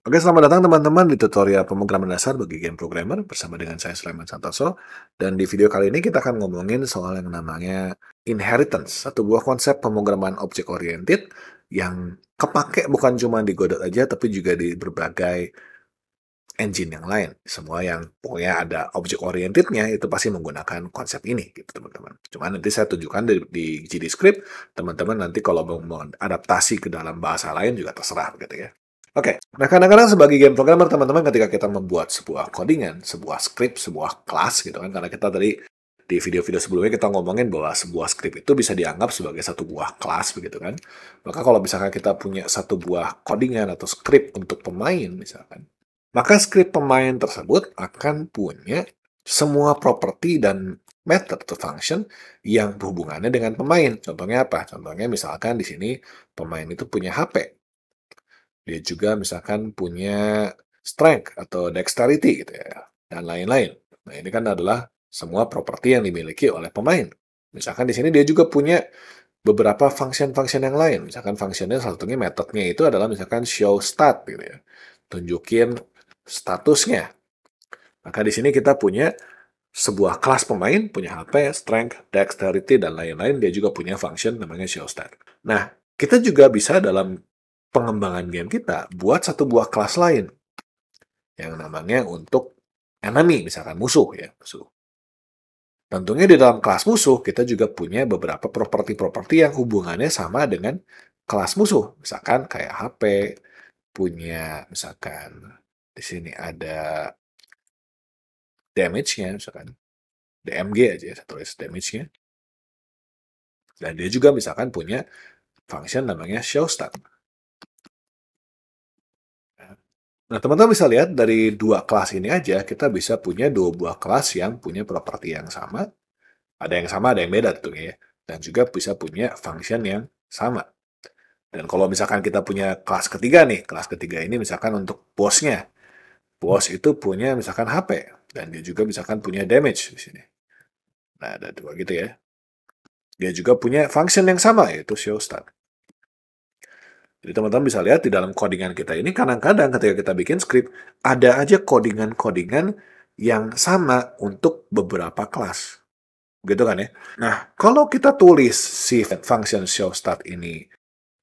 Oke, selamat datang teman-teman di tutorial pemrograman dasar bagi game programmer bersama dengan saya Sulaiman Santoso. Dan di video kali ini kita akan ngomongin soal yang namanya inheritance, satu buah konsep pemrograman object oriented yang kepake bukan cuma di Godot aja, tapi juga di berbagai engine yang lain. Semua yang pokoknya ada object orientednya itu pasti menggunakan konsep ini, gitu teman-teman. Cuma nanti saya tunjukkan di GD Script, teman-teman nanti kalau mau mengadaptasi ke dalam bahasa lain juga terserah, begitu ya. Oke, nah kadang-kadang sebagai game programmer teman-teman ketika kita membuat sebuah codingan, sebuah script, sebuah kelas gitu kan, karena kita tadi di video-video sebelumnya kita ngomongin bahwa sebuah script itu bisa dianggap sebagai satu buah kelas begitu kan. Maka kalau misalkan kita punya satu buah codingan atau script untuk pemain misalkan, maka script pemain tersebut akan punya semua properti dan method atau function yang berhubungannya dengan pemain. Contohnya apa? Contohnya misalkan di sini pemain itu punya HP. Dia juga misalkan punya strength atau dexterity gitu ya, dan lain-lain. Nah, ini kan adalah semua properti yang dimiliki oleh pemain. Misalkan di sini dia juga punya beberapa function-function yang lain. Misalkan functionnya salah satunya metodenya itu adalah misalkan show stat gitu ya. Tunjukin statusnya. Maka di sini kita punya sebuah kelas pemain, punya HP, strength, dexterity, dan lain-lain. Dia juga punya function namanya show stat. Nah, kita juga bisa dalam pengembangan game kita buat satu buah kelas lain yang namanya untuk enemy, misalkan musuh ya, musuh. Tentunya di dalam kelas musuh kita juga punya beberapa properti-properti yang hubungannya sama dengan kelas musuh. Misalkan kayak HP punya misalkan di sini ada damage-nya misalkan DMG aja ya, saya tulis damage-nya. Dan dia juga misalkan punya function namanya show stat. Nah, teman-teman bisa lihat dari dua kelas ini aja, kita bisa punya dua buah kelas yang punya properti yang sama. Ada yang sama, ada yang beda tentunya ya. Dan juga bisa punya function yang sama. Dan kalau misalkan kita punya kelas ketiga nih, kelas ketiga ini misalkan untuk bosnya. Bos itu punya misalkan HP. Dan dia juga misalkan punya damage di sini. Nah, ada dua gitu ya. Dia juga punya function yang sama, yaitu show stat. Jadi teman-teman bisa lihat di dalam codingan kita ini, kadang-kadang ketika kita bikin script, ada aja codingan-codingan yang sama untuk beberapa kelas. Gitu kan ya? Nah, kalau kita tulis si function show stat ini,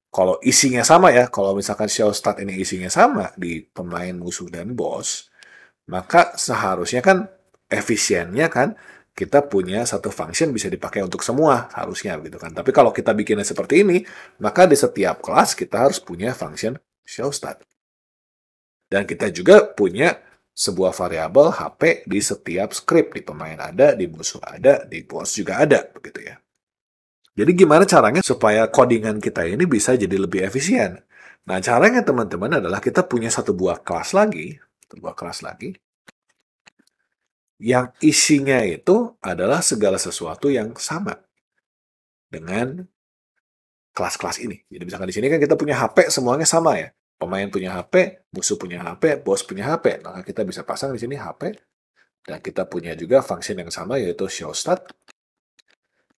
kalau isinya sama ya, kalau misalkan show stat ini isinya sama di pemain musuh dan bos, maka seharusnya kan efisiennya kan kita punya satu function bisa dipakai untuk semua, harusnya gitu kan. Tapi kalau kita bikinnya seperti ini, maka di setiap kelas kita harus punya function show stat. Dan kita juga punya sebuah variabel HP di setiap script, di pemain ada, di musuh ada, di bos juga ada, begitu ya. Jadi gimana caranya supaya codingan kita ini bisa jadi lebih efisien? Nah, caranya teman-teman adalah kita punya satu buah kelas lagi, yang isinya itu adalah segala sesuatu yang sama dengan kelas-kelas ini. Jadi misalkan di sini kan kita punya HP semuanya sama ya. Pemain punya HP, musuh punya HP, bos punya HP. Maka kita bisa pasang di sini HP dan kita punya juga function yang sama yaitu show stat.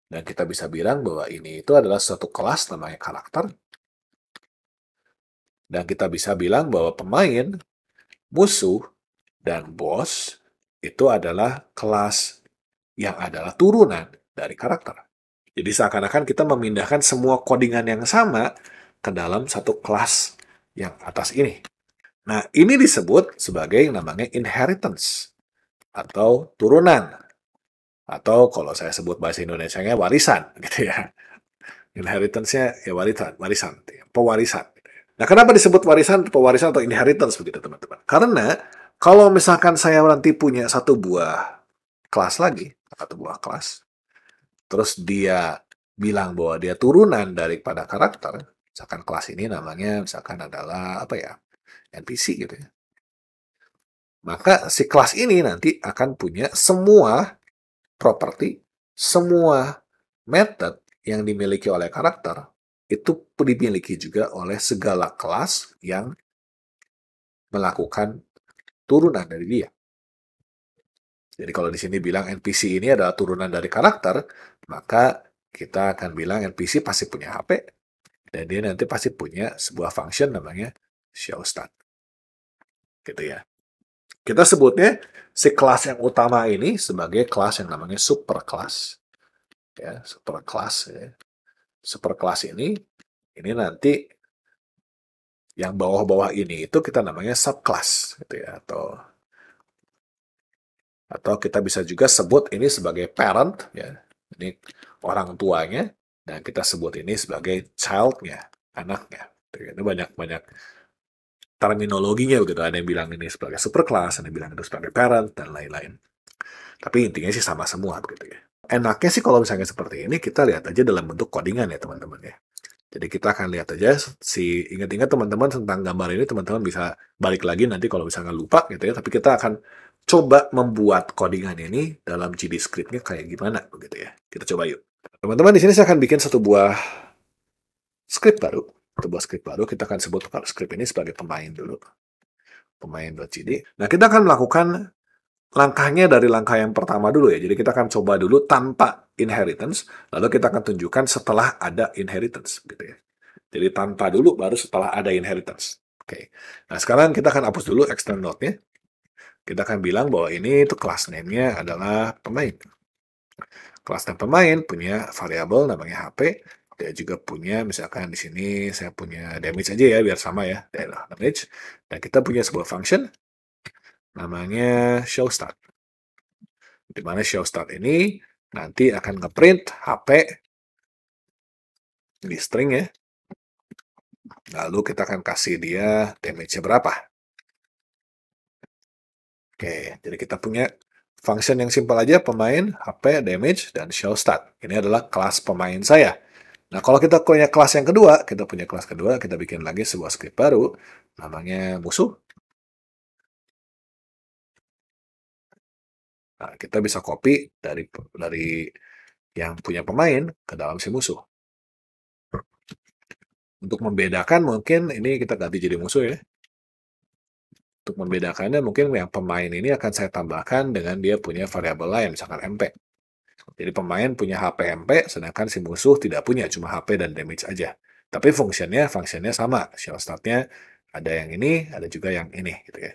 Dan kita bisa bilang bahwa ini itu adalah suatu kelas namanya karakter. Dan kita bisa bilang bahwa pemain, musuh, dan bos itu adalah kelas yang adalah turunan dari karakter. Jadi seakan-akan kita memindahkan semua codingan yang sama ke dalam satu kelas yang atas ini. Nah, ini disebut sebagai namanya inheritance atau turunan. Atau kalau saya sebut bahasa Indonesianya warisan gitu ya. Inheritance-nya ya warisan, pewarisan. Nah, kenapa disebut warisan, pewarisan atau inheritance begitu teman-teman? Karena kalau misalkan saya nanti punya satu buah kelas lagi, satu buah kelas, terus dia bilang bahwa dia turunan daripada karakter, misalkan kelas ini namanya misalkan adalah apa ya, NPC gitu ya. Maka si kelas ini nanti akan punya semua properti, semua method yang dimiliki oleh karakter itu dimiliki juga oleh segala kelas yang melakukan turunan dari dia. Jadi kalau di sini bilang NPC ini adalah turunan dari karakter, maka kita akan bilang NPC pasti punya HP, dan dia nanti pasti punya sebuah function namanya show stat. gitu ya. Kita sebutnya si kelas yang utama ini sebagai kelas yang namanya superclass. Ya, superclass ya. Superclass ini nanti yang bawah-bawah ini itu kita namanya subclass gitu ya, atau kita bisa juga sebut ini sebagai parent ya. Ini orang tuanya dan kita sebut ini sebagai child-nya, anaknya. Itu banyak-banyak terminologinya begitu. Ada yang bilang ini sebagai superclass, ada yang bilang itu sebagai parent dan lain-lain. Tapi intinya sih sama semua begitu ya. Enaknya sih kalau misalnya seperti ini kita lihat aja dalam bentuk codingan ya teman-teman ya. Jadi kita akan lihat aja ingat-ingat teman-teman tentang gambar ini, teman-teman bisa balik lagi nanti kalau misalnya lupa gitu ya. Tapi kita akan coba membuat codingan ini dalam GD script-nya kayak gimana begitu ya. Kita coba yuk. Teman-teman di sini saya akan bikin satu buah script baru. Satu buah script baru kita akan sebut script ini sebagai pemain dulu. Pemain.gd. Nah, kita akan melakukan langkahnya dari langkah yang pertama dulu ya. Jadi kita akan coba dulu tanpa inheritance, lalu kita akan tunjukkan setelah ada inheritance gitu ya. Jadi tanpa dulu baru setelah ada inheritance. Oke. Nah, sekarang kita akan hapus dulu extend node-nya. Kita akan bilang bahwa ini itu class name-nya adalah pemain. Class name pemain punya variabel namanya HP. Dia juga punya, misalkan di sini saya punya damage aja ya, biar sama ya, daerah damage. Dan kita punya sebuah function namanya showStart. Di mana showStart ini nanti akan ngeprint HP di string ya. Lalu kita akan kasih dia damage-nya berapa. Oke, jadi kita punya function yang simpel aja, pemain, HP, damage, dan showStart. Ini adalah kelas pemain saya. Nah, kalau kita punya kelas yang kedua, kita bikin lagi sebuah script baru, namanya musuh. Nah, kita bisa copy dari yang punya pemain ke dalam si musuh. Untuk membedakan mungkin ini kita ganti jadi musuh ya. Untuk membedakannya mungkin yang pemain ini akan saya tambahkan dengan dia punya variabel lain, misalkan MP. Jadi pemain punya HP MP, sedangkan si musuh tidak punya, cuma HP dan damage aja. Tapi fungsinya sama. Show start-nya ada yang ini, ada juga yang ini gitu ya.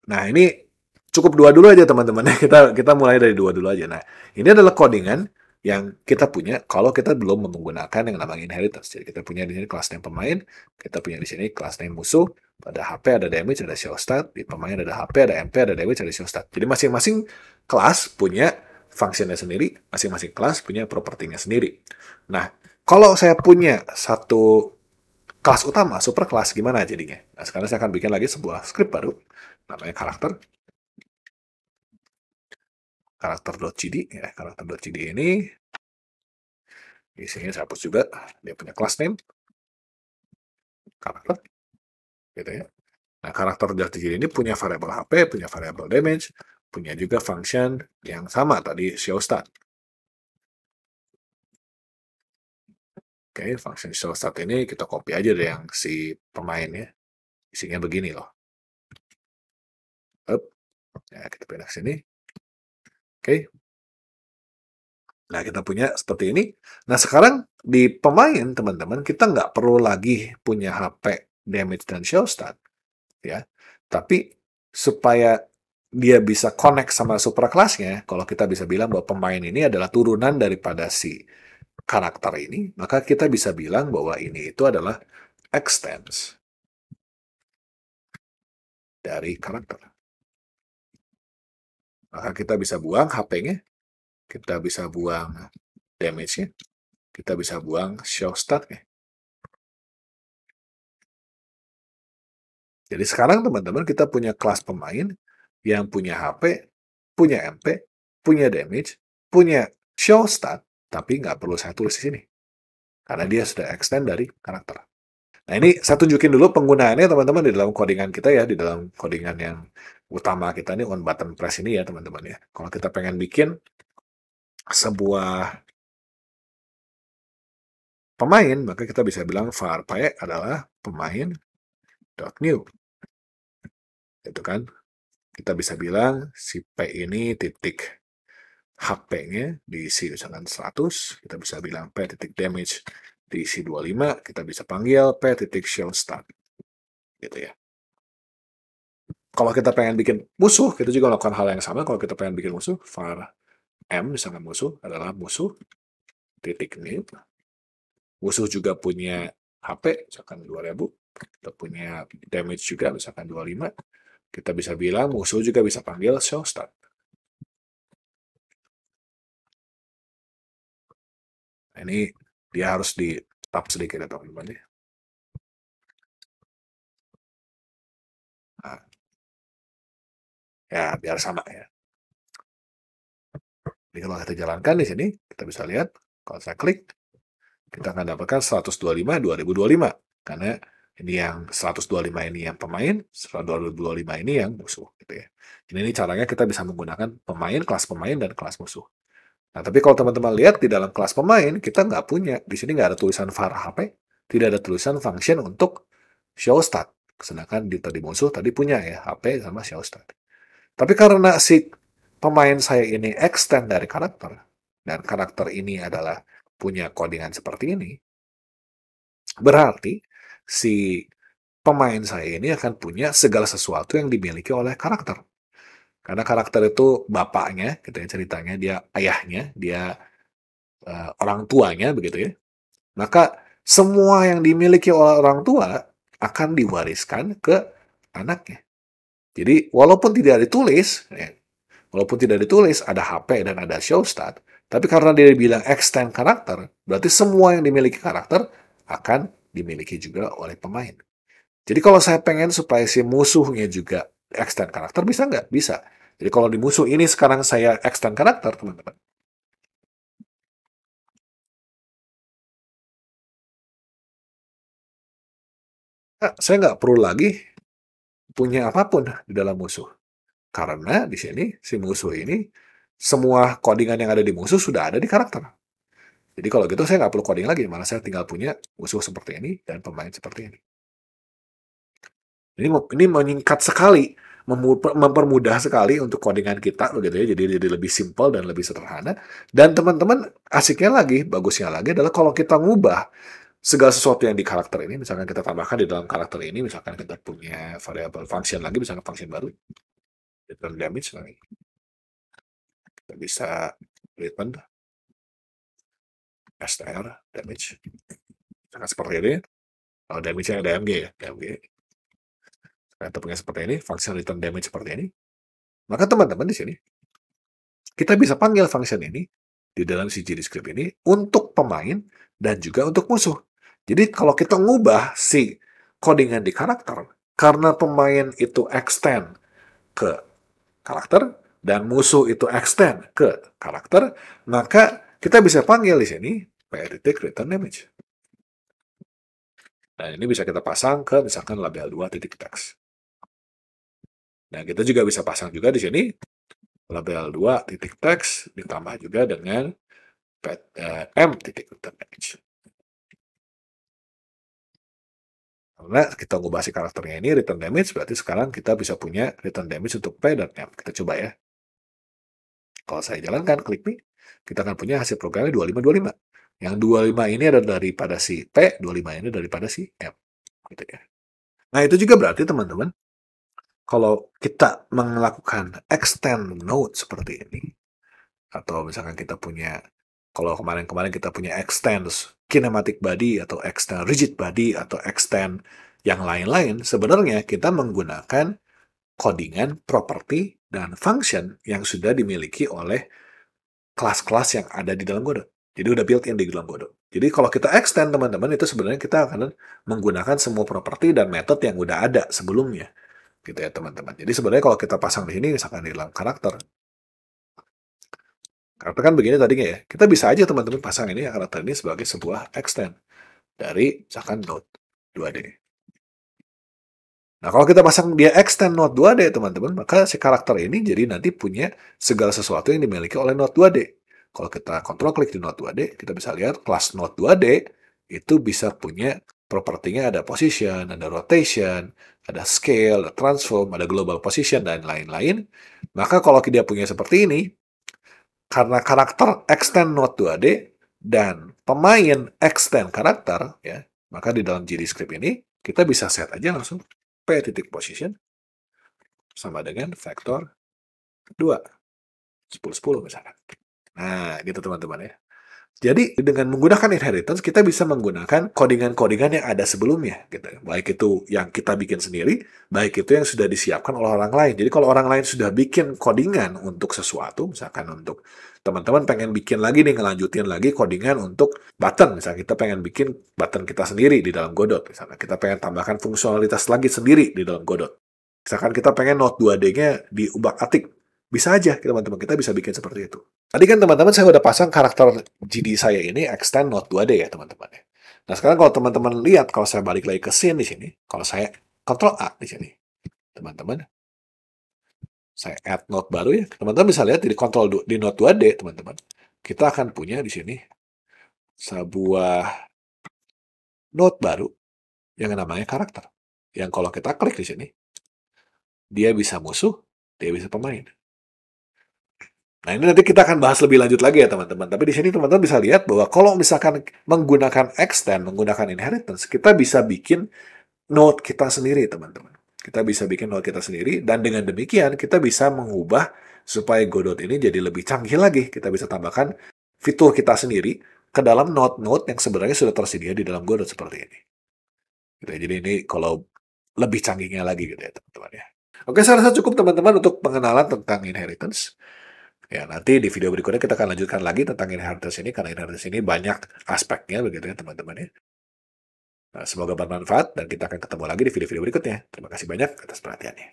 Nah, ini cukup dua dulu aja teman-teman. Kita mulai dari dua dulu aja. Nah, ini adalah codingan yang kita punya kalau kita belum menggunakan yang namanya inheritance. Jadi kita punya di sini kelas name pemain, kita punya di sini kelas name musuh, pada HP ada damage, ada show start, di pemain ada HP, ada MP, ada damage, ada show start. Jadi masing-masing kelas punya fungsinya sendiri, masing-masing kelas punya propertinya sendiri. Nah, kalau saya punya satu kelas utama, super kelas, gimana jadinya? Nah, sekarang saya akan bikin lagi sebuah script baru, namanya karakter.gd ya, karakter.gd ini di sini saya hapus juga, dia punya class name karakter gitu ya. Nah, karakter.gd ini punya variabel HP, punya variabel damage, punya juga function yang sama tadi showStart. Oke, function showStart ini kita copy aja deh yang si pemain ya. Isinya begini loh. Ya, kita pindah ke sini. Oke. Nah, kita punya seperti ini. Nah, sekarang di pemain, teman-teman, kita nggak perlu lagi punya HP, damage, dan showStart. Ya. Tapi supaya dia bisa connect sama superclass-nya, kalau kita bisa bilang bahwa pemain ini adalah turunan daripada si karakter ini, maka kita bisa bilang bahwa ini itu adalah extends dari karakter. Maka kita bisa buang HP-nya, kita bisa buang damage-nya, kita bisa buang show start-nya. Jadi sekarang teman-teman kita punya kelas pemain yang punya HP, punya MP, punya damage, punya show start, tapi nggak perlu saya tulis di sini. Karena dia sudah extend dari karakter. Nah, ini saya tunjukin dulu penggunaannya teman-teman di dalam codingan kita ya, di dalam codingan yang utama kita ini on button press ini ya teman-teman ya. Kalau kita pengen bikin sebuah pemain, maka kita bisa bilang var p adalah pemain.new. Itu kan. Kita bisa bilang si P ini titik HP-nya diisi misalkan 100, kita bisa bilang P titik damage diisi 25, kita bisa panggil P titik show start. Gitu ya. Kalau kita pengen bikin musuh, kita juga melakukan hal yang sama. Kalau kita pengen bikin musuh, var m, misalkan musuh adalah musuh titik new. Musuh juga punya HP, misalkan 2000. Kita punya damage juga, misalkan 25. Kita bisa bilang musuh juga bisa panggil show start. Nah, ini dia harus di tap sedikit ya teman-teman. Nah, ya biar sama ya. Jadi kalau kita jalankan di sini, kita bisa lihat kalau saya klik, kita akan dapatkan 125 2025 karena ini yang 125 ini yang pemain, 2025 ini yang musuh gitu ya. Jadi ini caranya kita bisa menggunakan kelas pemain dan kelas musuh. Nah, tapi kalau teman-teman lihat di dalam kelas pemain, kita nggak punya. Di sini nggak ada tulisan var HP, tidak ada tulisan function untuk show start. Sedangkan di tadi musuh tadi punya ya, HP sama show start. Tapi karena si pemain saya ini extend dari karakter, dan karakter ini adalah punya codingan seperti ini, berarti si pemain saya ini akan punya segala sesuatu yang dimiliki oleh karakter. Karena karakter itu bapaknya, gitu ya ceritanya, dia ayahnya, dia orang tuanya, begitu ya. Maka semua yang dimiliki oleh orang tua akan diwariskan ke anaknya. Jadi walaupun tidak ditulis, ya, walaupun tidak ditulis ada HP dan ada show start, tapi karena dia bilang extend karakter, berarti semua yang dimiliki karakter akan dimiliki juga oleh pemain. Jadi kalau saya pengen supaya si musuhnya juga extend karakter, bisa nggak? Bisa. Jadi kalau di musuh ini sekarang saya extend karakter, teman-teman. Nah, saya nggak perlu lagi punya apapun di dalam musuh. Karena di sini, si musuh ini, semua codingan yang ada di musuh sudah ada di karakter. Jadi kalau gitu saya nggak perlu coding lagi, malah saya tinggal punya musuh seperti ini dan pemain seperti ini. Ini meningkat sekali, mempermudah sekali untuk codingan kita begitu ya. Jadi lebih simpel dan lebih sederhana. Dan teman-teman asiknya lagi, bagusnya lagi adalah kalau kita ngubah segala sesuatu yang di karakter ini, misalkan kita tambahkan di dalam karakter ini, misalkan kita punya variabel function lagi, misalkan function baru, return damage lagi. Kita bisa return str damage. Misalkan seperti ini. Kalau damage-nya DMG ya, DMG. Kita punya seperti ini, function return damage seperti ini. Maka teman-teman di sini, kita bisa panggil function ini di dalam si GDScript ini untuk pemain dan juga untuk musuh. Jadi kalau kita ngubah si codingan di karakter, karena pemain itu extend ke karakter dan musuh itu extend ke karakter, maka kita bisa panggil di sini return damage. Dan ini bisa kita pasang ke misalkan label 2 titik text. Nah, kita juga bisa pasang juga di sini label 2 titik text ditambah juga dengan m titik return damage. Karena kita ngubah si karakternya ini return damage, berarti sekarang kita bisa punya return damage untuk P dan M. Kita coba ya. Kalau saya jalankan, klik nih, kita akan punya hasil programnya 2525. Yang 25 ini adalah daripada si P, 25 ini daripada si M. Gitu ya. Nah, itu juga berarti teman-teman, kalau kita melakukan extend node seperti ini, atau misalkan kita punya, kalau kemarin-kemarin kita punya extend kinematic body, atau extend rigid body, atau extend yang lain-lain, sebenarnya kita menggunakan codingan, property, dan function yang sudah dimiliki oleh kelas-kelas yang ada di dalam Godot. Jadi udah built-in di dalam Godot. Jadi kalau kita extend teman-teman, itu sebenarnya kita akan menggunakan semua properti dan metode yang udah ada sebelumnya. Gitu ya teman-teman. Jadi sebenarnya kalau kita pasang di sini, misalkan di dalam karakter kan begini tadinya ya. Kita bisa aja teman-teman pasang ini karakter ini sebagai sebuah extend dari misalkan Node 2D. Nah, kalau kita pasang dia extend Node 2D teman-teman, maka si karakter ini jadi nanti punya segala sesuatu yang dimiliki oleh Node 2D. Kalau kita kontrol klik di Node 2D, kita bisa lihat kelas Node 2D itu bisa punya propertinya ada position, ada rotation, ada scale, ada transform, ada global position, dan lain-lain. Maka kalau dia punya seperti ini, karena karakter extend Node 2D dan pemain extend karakter, ya, maka di dalam GDScript ini kita bisa set aja langsung p titik position sama dengan vektor 2. 10, 10 misalkan. Nah, gitu teman-teman ya. Jadi dengan menggunakan inheritance kita bisa menggunakan codingan-codingan yang ada sebelumnya gitu. Baik itu yang kita bikin sendiri, baik itu yang sudah disiapkan oleh orang lain. Jadi kalau orang lain sudah bikin codingan untuk sesuatu, misalkan untuk teman-teman pengen bikin lagi nih, ngelanjutin lagi codingan untuk button, misalnya kita pengen bikin button kita sendiri di dalam Godot, misalnya kita pengen tambahkan fungsionalitas lagi sendiri di dalam Godot. Misalkan kita pengen Node 2D-nya diubah-atik, bisa aja teman-teman, kita bisa bikin seperti itu. Tadi kan teman-teman saya udah pasang karakter GD saya ini extend Node 2D ya teman-teman ya. Nah sekarang kalau teman-teman lihat, kalau saya balik lagi ke scene di sini, kalau saya Ctrl A di sini, teman-teman, saya add node baru ya, teman-teman bisa lihat di di Node 2D teman-teman, kita akan punya di sini sebuah node baru yang namanya karakter. Yang kalau kita klik di sini, dia bisa musuh, dia bisa pemain. Nah, ini nanti kita akan bahas lebih lanjut lagi ya, teman-teman. Tapi di sini teman-teman bisa lihat bahwa kalau misalkan menggunakan extend, menggunakan inheritance, kita bisa bikin node kita sendiri, teman-teman. Kita bisa bikin node kita sendiri, dan dengan demikian kita bisa mengubah supaya Godot ini jadi lebih canggih lagi. Kita bisa tambahkan fitur kita sendiri ke dalam node-node yang sebenarnya sudah tersedia di dalam Godot seperti ini. Gitu ya. Jadi ini kalau lebih canggihnya lagi gitu ya, teman-teman ya. Oke, saya rasa cukup teman-teman untuk pengenalan tentang inheritance. Ya, nanti di video berikutnya kita akan lanjutkan lagi tentang inheritance ini, karena inheritance ini banyak aspeknya begitu ya teman-teman ya. Nah, semoga bermanfaat dan kita akan ketemu lagi di video-video berikutnya. Terima kasih banyak atas perhatiannya.